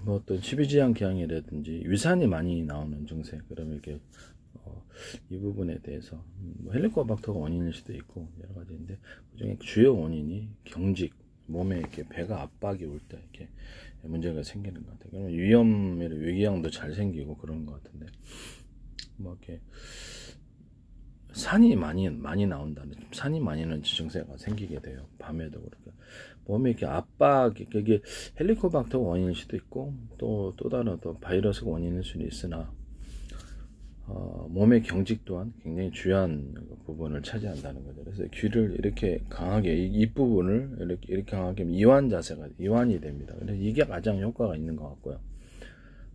뭐 어떤 십이지향 기항이라든지 위산이 많이 나오는 증세, 그러면 이렇게 이 부분에 대해서 뭐 헬리코박터가 원인일 수도 있고 여러 가지인데, 그중에 주요 원인이 경직, 몸에 이렇게 배가 압박이 올 때 이렇게 문제가 생기는 것 같아요. 그러면 위궤양도 잘 생기고 그런 것 같은데, 뭐 이렇게 산이 많이 나온다는, 산이 많이 나는 증세가 생기게 돼요. 밤에도 그렇게 몸에 이렇게 압박이, 그게 헬리코박터 원인일 수도 있고 또 다른 또 바이러스 원인일 수는 있으나, 몸의 경직 또한 굉장히 중요한 부분을 차지한다는 거죠. 그래서 귀를 이렇게 강하게, 이 부분을 이렇게 강하게 이완이 됩니다. 그래서 이게 가장 효과가 있는 것 같고요.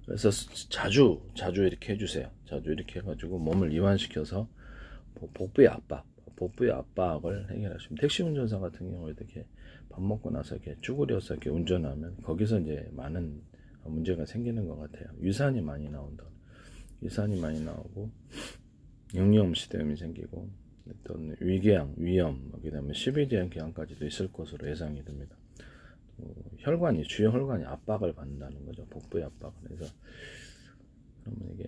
그래서 자주 이렇게 해주세요. 자주 이렇게 해가지고 몸을 이완시켜서 복부의 압박을 해결하시면, 택시 운전사 같은 경우에도 이렇게 밥 먹고 나서 이렇게 쭈그려서 이렇게 운전하면 거기서 이제 많은 문제가 생기는 것 같아요. 위산이 많이 나오고 영유음식도염이 생기고 어떤 위궤양, 위염, 그다음에 십이지향 기항까지도 있을 것으로 예상이 됩니다. 주요 혈관이 압박을 받는다는 거죠. 복부의 압박을. 그래서 그러면 이게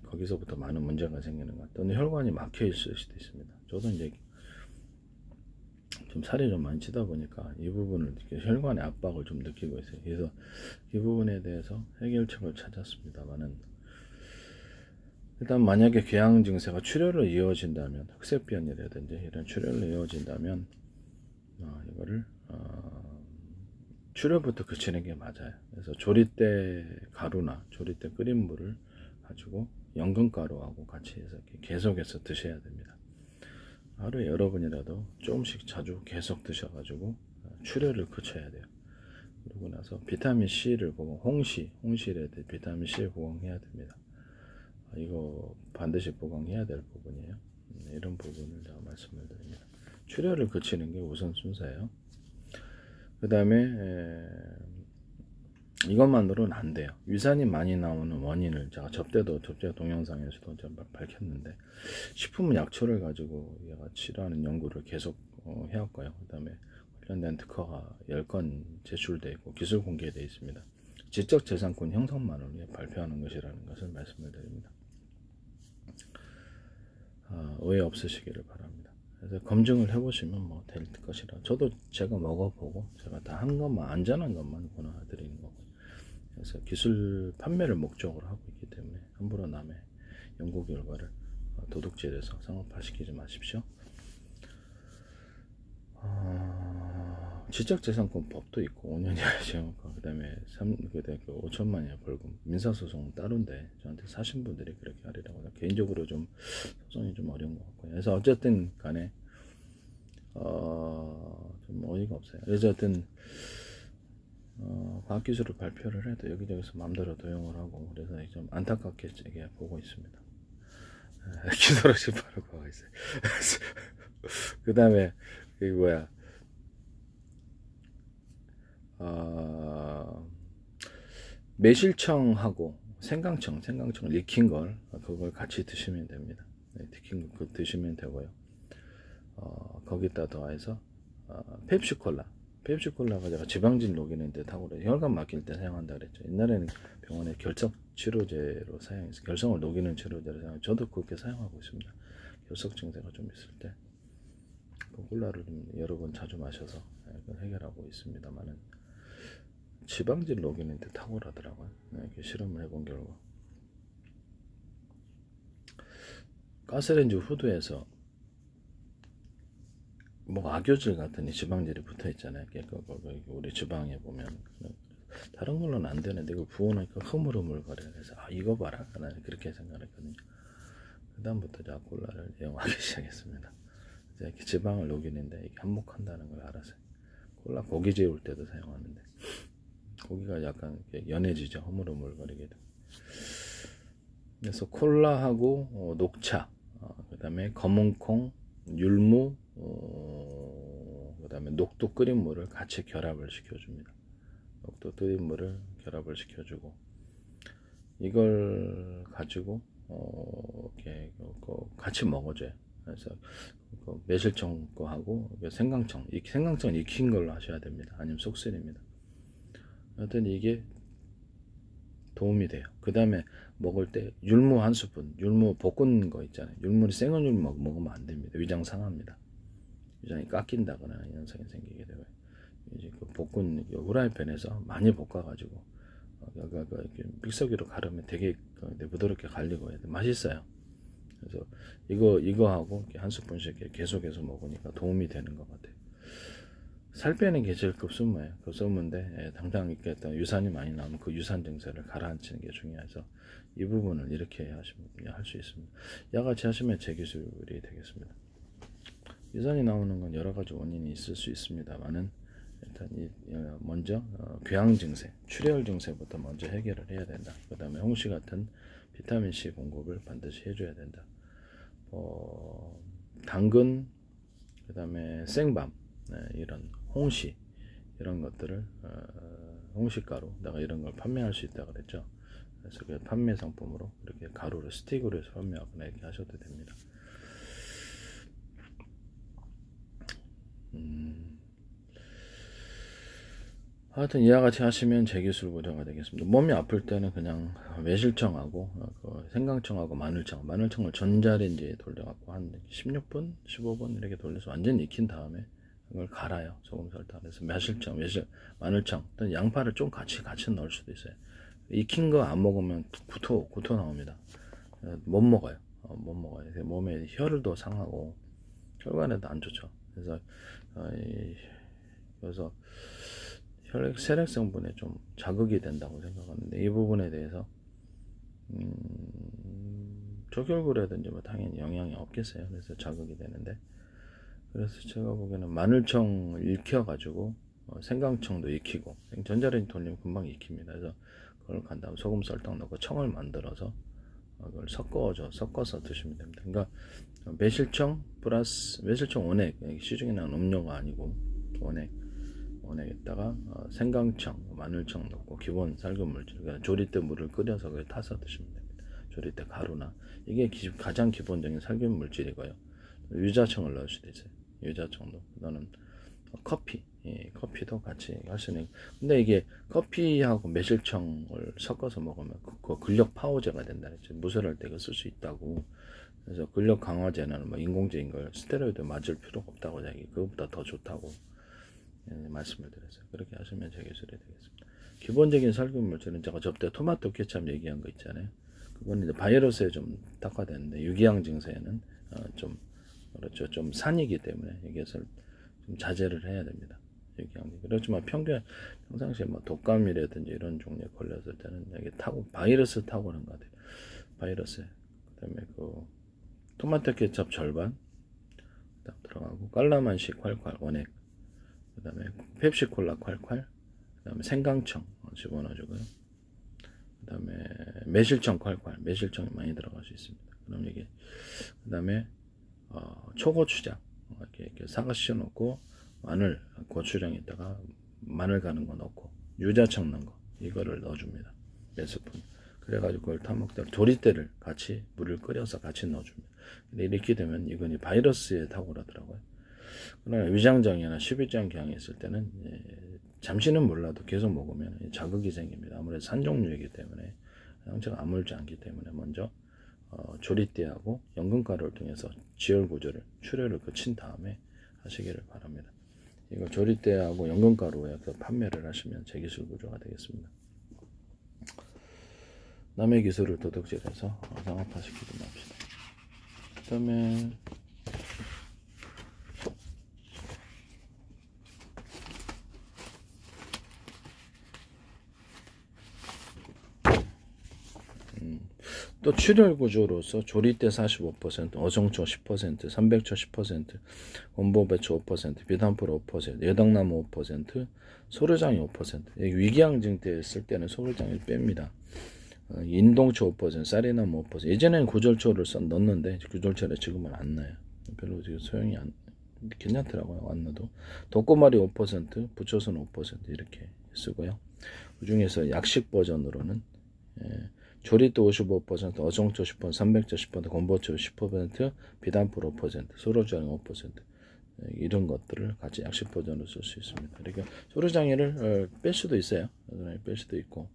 거기서부터 많은 문제가 생기는 것 같아요. 혈관이 막혀 있을 수도 있습니다. 저도 이제 좀 살이 좀 많이 찌다 보니까 이 부분을 혈관의 압박을 좀 느끼고 있어요. 그래서 이 부분에 대해서 해결책을 찾았습니다만은, 일단 만약에 궤양 증세가 출혈로 이어진다면, 흑색변이라든지 이런 출혈로 이어진다면 이거를 출혈부터 그치는 게 맞아요. 그래서 조리대 가루나 조리대 끓인 물을 가지고 연근가루하고 같이 해서 계속해서 드셔야 됩니다. 하루에 여러 번이라도 조금씩 자주 계속 드셔가지고 출혈을 그쳐야 돼요. 그러고 나서 비타민C를 홍시에 비타민C 보강해야 됩니다. 이거 반드시 보강해야 될 부분이에요. 이런 부분을 제가 말씀을 드립니다. 출혈을 그치는 게 우선 순서예요. 그 다음에 이것만으로는 안 돼요. 위산이 많이 나오는 원인을 제가 접대 동영상에서도 밝혔는데, 식품 약초를 가지고 얘가 치료하는 연구를 계속 해왔고요. 그 다음에 관련된 특허가 10건 제출되어 있고 기술 공개되어 있습니다. 지적재산권 형성만을 위해 발표하는 것이라는 것을 말씀을 드립니다. 오해 없으시기를 바랍니다. 그래서 검증을 해보시면 뭐 될 것이라, 저도 제가 먹어보고 제가 다 한 것만, 안전한 것만 권해드리는 거고, 그래서 기술 판매를 목적으로 하고 있기 때문에 함부로 남의 연구 결과를 도둑질해서 상업화시키지 마십시오. 지적재산권법도 있고 5년 이하 징역과 그 다음에 5천만 이하 벌금, 민사소송은 따로인데 저한테 사신 분들이 그렇게 하리라고 해서 개인적으로 좀 소송이 좀 어려운 것 같고요. 그래서 어쨌든 간에 좀 어이가 없어요. 그래서 어쨌든 과학기술을 발표를 해도 여기저기서 마음대로 도용을 하고, 그래서 좀 안타깝게 제게 보고 있습니다. 기술없이 바르고 가고 있어요. 그 다음에 매실청하고 생강청을 익힌 걸, 그걸 같이 드시면 됩니다. 익힌 거 드시면 되고요. 거기다 더해서 펩시콜라가 제가 지방진 녹이는 데 탁월해 혈관 막힐 때 사용한다 그랬죠. 옛날에는 병원에 결석 치료제로 사용해서 결석을 녹이는 치료제로 사용, 저도 그렇게 사용하고 있습니다. 결석 증세가 좀 있을 때 콜라를 좀 여러 번 자주 마셔서 해결하고 있습니다만은, 지방질 녹이는 데 탁월하더라고요. 이렇게 실험을 해본 결과 가스레인지 후드에서 뭐 악교질 같은 지방질이 붙어 있잖아요. 우리 지방에 보면 다른 걸로는 안 되는데 이걸 부어놓으니까 흐물흐물거려요. 그래서 이거 봐라, 나는 그렇게 생각했거든요. 그 다음부터 제가 콜라를 이용하기 시작했습니다. 이렇게 지방을 녹이는데 이게 한몫한다는 걸 알았어요. 콜라 고기 재울 때도 사용하는데 고기가 약간 연해지죠. 흐물흐물거리게 돼. 그래서 콜라하고 녹차, 그 다음에 검은콩, 율무, 그 다음에 녹두 끓인 물을 같이 결합을 시켜줍니다. 녹두 끓인 물을 결합을 시켜주고, 이걸 가지고 이렇게 같이 먹어줘요. 그래서 매실청 거하고 생강청 익힌 걸로 하셔야 됩니다. 아니면 속쓰립니다. 하여튼 이게 도움이 돼요. 그 다음에 먹을 때 율무 한 스푼, 율무 볶은 거 있잖아요. 율무를 생은 율무 먹으면 안 됩니다. 위장 상합니다. 위장이 깎인다거나 현상이 생기게 되고요. 이제 그 볶은 후라이팬에서 많이 볶아가지고 이렇게 믹서기로 가르면 되게 부드럽게 갈리고 맛있어요. 그래서 이거하고 한 스푼씩 계속 먹으니까 도움이 되는 것 같아요. 살 빼는 게 제일 급선무예요. 급선무인데 당장 이렇게 유산이 많이 나오면 그 유산 증세를 가라앉히는 게 중요해서 이 부분을 이렇게 하시면 할 수 있습니다. 야같이 하시면 재기술이 되겠습니다. 유산이 나오는 건 여러 가지 원인이 있을 수 있습니다만은 일단 먼저 궤양 증세, 출혈 증세부터 먼저 해결을 해야 된다. 그 다음에 홍시 같은 비타민 C 공급을 반드시 해줘야 된다. 당근, 그 다음에 생밤, 이런 홍시 이런 것들을 홍시가루 내가 이런 걸 판매할 수 있다 그랬죠. 그래서 그 판매 상품으로 이렇게 가루를 스틱으로 해서 판매하거나 이렇게 하셔도 됩니다. 하여튼 이와 같이 하시면 재기술 고정가 되겠습니다. 몸이 아플 때는 그냥 매실청하고 생강청하고 마늘청을 전자레인지에 돌려갖고 한 16분, 15분 이렇게 돌려서 완전히 익힌 다음에 이걸 갈아요. 소금 설탕에서 매실청, 마늘청, 또는 양파를 좀 같이 넣을 수도 있어요. 익힌 거 안 먹으면 구토 나옵니다. 못 먹어요. 못 먹어요. 몸에 혈도 상하고 혈관에도 안 좋죠. 그래서 세력 성분에 좀 자극이 된다고 생각하는데 이 부분에 대해서 조결구라든지 뭐 당연히 영향이 없겠어요. 그래서 자극이 되는데, 그래서 제가 보기에는 마늘청을 익혀가지고 생강청도 익히고 전자레인지 돌리면 금방 익힙니다. 그래서 그걸 간 다음 소금 설탕 넣고 청을 만들어서 그걸 섞어서 드시면 됩니다. 그러니까 매실청 플러스 매실청 원액, 시중에 나온 음료가 아니고 원액에다가 생강청, 마늘청 넣고 기본 살균 물질, 그러니까 조리 때 물을 끓여서 그걸 타서 드시면 됩니다. 조리 때 가루나 이게 가장 기본적인 살균 물질이고요. 유자청을 넣을 수도 있어요. 유자청도 또는 커피도 같이 할 수 있는. 근데 이게 커피하고 매실청을 섞어서 먹으면 그 근력 파워제가 된다 했죠. 무술할 때 쓸 수 있다고. 그래서 근력 강화제나 뭐 인공제인 걸 스테로이드 맞을 필요가 없다고 자기 그것보다 더 좋다고 말씀을 드렸어요. 그렇게 하시면 재기술이 되겠습니다. 기본적인 살균 물질은 제가 접대 토마토 케첩 얘기한 거 있잖아요. 그건 이제 바이러스에 좀 특화되는데 유기양 증세에는 좀 그렇죠. 좀 산이기 때문에 여기에서 좀 자제를 해야 됩니다. 유기양. 그렇지만 평상시에 뭐 독감이라든지 이런 종류에 걸렸을 때는 이게 바이러스 타고 오는 것 같아요. 바이러스. 그다음에 토마토 케첩 절반 들어가고 깔라만시 콸콸 원액. 그 다음에 펩시콜라 콸콸, 그 다음에 생강청 집어넣어주고요. 그 다음에 매실청 콸콸, 매실청이 많이 들어갈 수 있습니다. 그럼 이게 그 다음에 초고추장 이렇게 사과씨 넣고 마늘, 고추장에다가 마늘 가는 거 넣고 유자청 넣은 거 이거를 넣어줍니다. 몇 스푼. 그래가지고 그걸 타먹다 조리대를 같이 물을 끓여서 같이 넣어줍니다. 근데 이렇게 되면 이건 바이러스에 탁월하더라고요. 그러나 위장장애나 십이장경이 있을 때는 잠시는 몰라도 계속 먹으면 자극이 생깁니다. 아무래도 산 종류이기 때문에 항체가 아물지 않기 때문에 먼저 조리대하고 연근가루를 통해서 지혈구조를 출혈을 거친 다음에 하시기를 바랍니다. 이거 조리대하고 연근가루에 판매를 하시면 재기술 구조가 되겠습니다. 남의 기술을 도둑질해서 상업화시키지 맙시다. 그 다음에 또 출혈 구조로서 조리대 45%, 어종초 10%, 삼백초 10%, 원보배초 5%, 비단풀 5%, 여당나무 5%, 소르장이 5%. 위기양증 때 쓸 때는 소르장을 뺍니다. 인동초 5%, 쌀이나무 5%. 예전에는 구절초를 넣었는데 구절초를 지금은 안 넣어요. 별로 지금 소용이 괜찮더라고요. 안 넣어도. 독고마리 5%, 부초순 5% 이렇게 쓰고요. 그 중에서 약식 버전으로는 조리대 55%, 어종초 10%, 삼백초 10%, 건보초 10%, 비단풀 5%, 소르장이 5% 이런 것들을 같이 약식 버전으로 쓸 수 있습니다. 그러니까 소르장애를 뺄 수도 있어요. 뺄 수도 있고.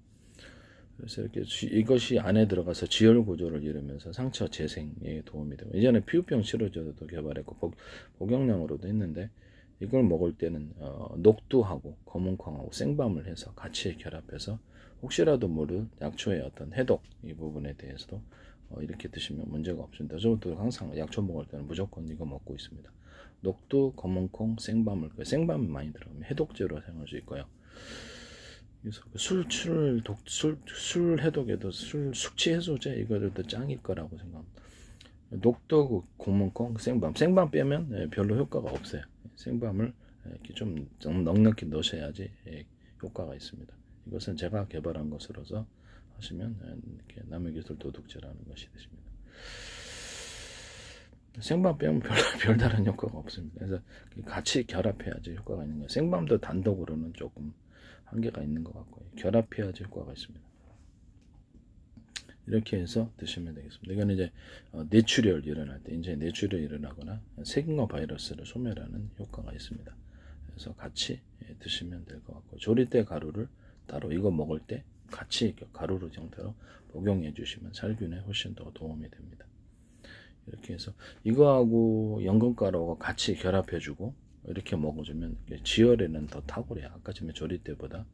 그래서 이렇게 이것이 안에 들어가서 지혈 구조를 이루면서 상처 재생에 도움이 되고, 이전에 피부병 치료제도 개발했고 복용량으로도 했는데, 이걸 먹을 때는 녹두하고 검은콩하고 생밤을 해서 같이 결합해서 혹시라도 모를 약초의 어떤 해독 이 부분에 대해서도 이렇게 드시면 문제가 없습니다. 저도 항상 약초 먹을 때는 무조건 이거 먹고 있습니다. 녹두, 검은콩, 생밤을, 생밤이 많이 들어가면 해독제로 사용할 수 있고요. 그래서 술 해독에도 숙취 해소제 이거들도 짱일 거라고 생각합니다. 녹두, 검은콩, 생밤 빼면 별로 효과가 없어요. 생밤을 이렇게 좀 넉넉히 넣으셔야지 효과가 있습니다. 이것은 제가 개발한 것으로서 하시면 이렇게 남의 기술 도둑질하는 것이 되십니다. 생밤 빼면 별다른 효과가 없습니다. 그래서 같이 결합해야지 효과가 있는 거예요. 생밤도 단독으로는 조금 한계가 있는 것 같고요. 결합해야지 효과가 있습니다. 이렇게 해서 드시면 되겠습니다. 이건 이제 뇌출혈 일어날 때, 이제 뇌출혈 일어나거나 세균과 바이러스를 소멸하는 효과가 있습니다. 그래서 같이 드시면 될 것 같고, 조리대 가루를 따로 이거 먹을 때 같이 가루로 형태로 복용해 주시면 살균에 훨씬 더 도움이 됩니다. 이렇게 해서 이거하고 연근가루하고 같이 결합해 주고 이렇게 먹어주면 지혈에는 더 탁월해요. 아까 전에 조리대보다.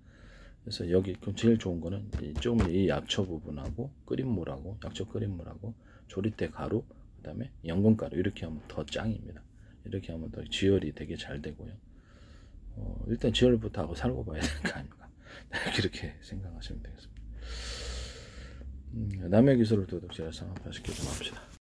그래서 여기 제일 좋은 거는 조금 이 약초 부분하고 끓인 물하고 약초 끓인 물하고 조리대 가루, 그 다음에 연근가루 이렇게 하면 더 짱입니다. 이렇게 하면 더 지혈이 되게 잘 되고요. 일단 지혈부터 하고 살고 봐야 되는 거 아닙니까? 그렇게 생각하시면 되겠습니다. 남의 기술을 도둑질해서 맛있게 좀 합시다.